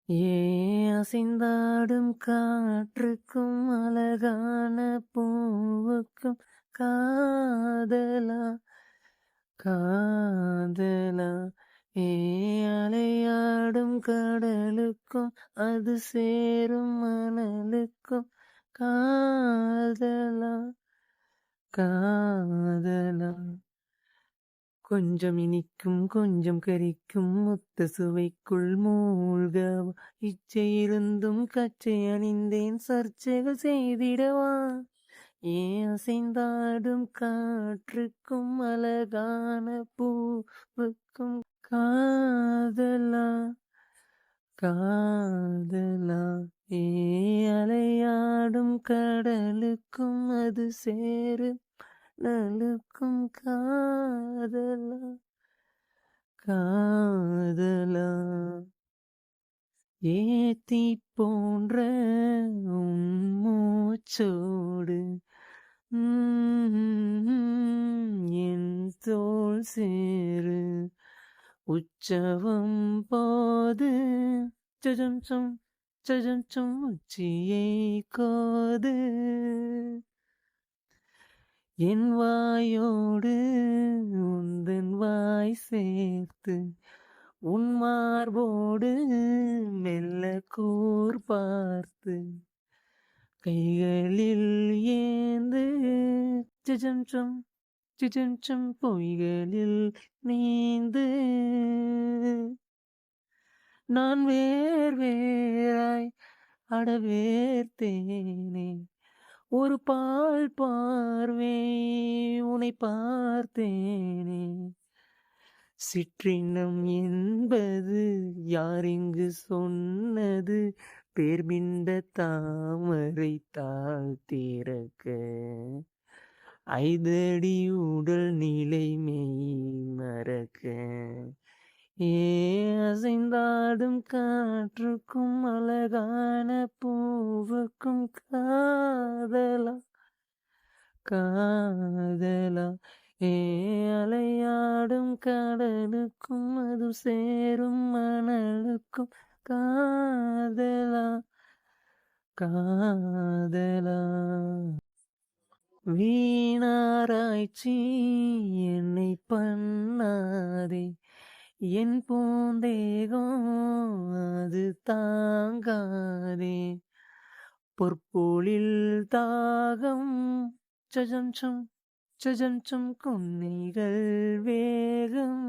அசைந்தாடும் காற்றுக்கும் அழகான பூவுக்கும் காதலா காதலா ஏ அலையாடும் கடலுக்கும் அது சேரும் மணலுக்கும் காதலா காதலா கொஞ்சம் இனிக்கும் கொஞ்சம் கரிக்கும் முத்த சுவைக்குள் மூழ்கவா இச்சை இருந்தும் கச்சை அணிந்தேன் சர்ச்சைகள் செய்திடவா அசைந்தாடும் காற்றுக்கும் அழகான பூவுக்கும் காதலா காதலா அலையாடும் கடலுக்கும் அது சேரு நலுக்கும் காதலா காதலா ஏத்தி போன்ற மூச்சோடு என் தோல் சேரு உற்சவம் போது சஜம் உச்சியை கோது என் வாயோடு உந்தன் வாய் சேர்த்து உன் மார்போடு மெல்ல கூர் பார்த்து கைகளில் ஏந்து சிஜம் பொய்களில் நீந்து நான் வேறாய் அடவேர்த்தேனே ஒரு பால் பார்வை உனை பார்த்தேனே சிற்றினம் என்பது யாரிங்கு சொன்னது பேர்பிண்ட தாமரை தாழ்த்திறக்க ஐதடி உடல் நிலை மெய் மறக்க அசைந்தாடும் காற்றுக்கும் அழகான பூவுக்கும் காதலா காதலா அலையாடும் கடலுக்கும் அது சேரும் மணலுக்கும் காதலா காதலா வீணாராய்ச்சி என்னை பண்ணாதே என் பூந்தேகம் அது தாங்காதே பொற்பொழில் தாகம் சஜம் கொன்னைகள் வேகம்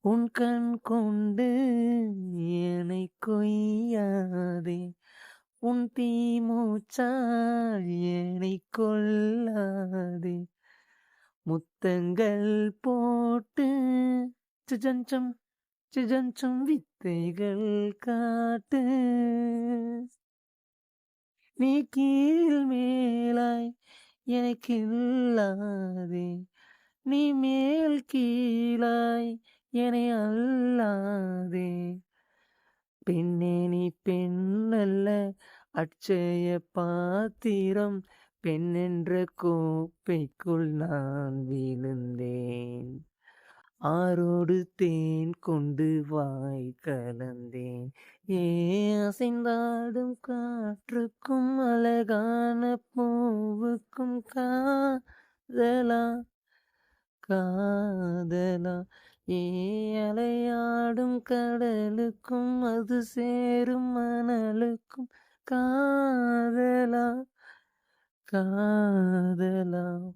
உன் கண் கொண்டு என்னை கொய்யாதே உன் தீமூச்சால் என்னை கொல்லாதே முத்தங்கள் போட்டு சிஜஞ்சம் வித்தைகள் காட்டு நீ கீழ் மேலாய் எனக்கு இல்லாதே நீ மேல் கீழாய் என்னை அல்லாதே பெண்ணே நீ பெண்ணல்ல அட்சய பாத்திரம் பெண்ணென்ற கோப்பைக்குள் நான் விழுந்தேன் ஆரோடு தேன் கொண்டு வாய் கலந்தேன் அசைந்தாடும் காற்றுக்கும் அழகான பூவுக்கும் காதலா காதலா அலையாடும் கடலுக்கும் அது சேரும் மணலுக்கும் காதலா காதலா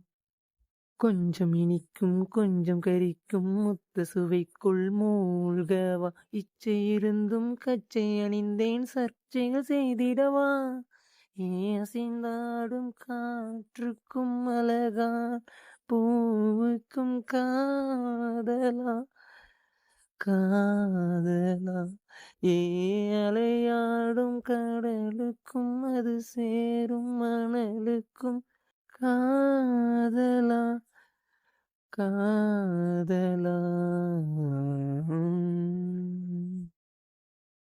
கொஞ்சம் இனிக்கும் கொஞ்சம் கரிக்கும் முத்த சுவைக்குள் மூழ்கவா இச்சை இருந்தும் கச்சை அணிந்தேன் சர்ச்சைகள் செய்திடவா அசைந்தாடும் காற்றுக்கும் அழகான் பூவுக்கும் காதலா காதலா அலையாடும் கடலுக்கும் அது சேரும் மணலுக்கும் காதலா காதலா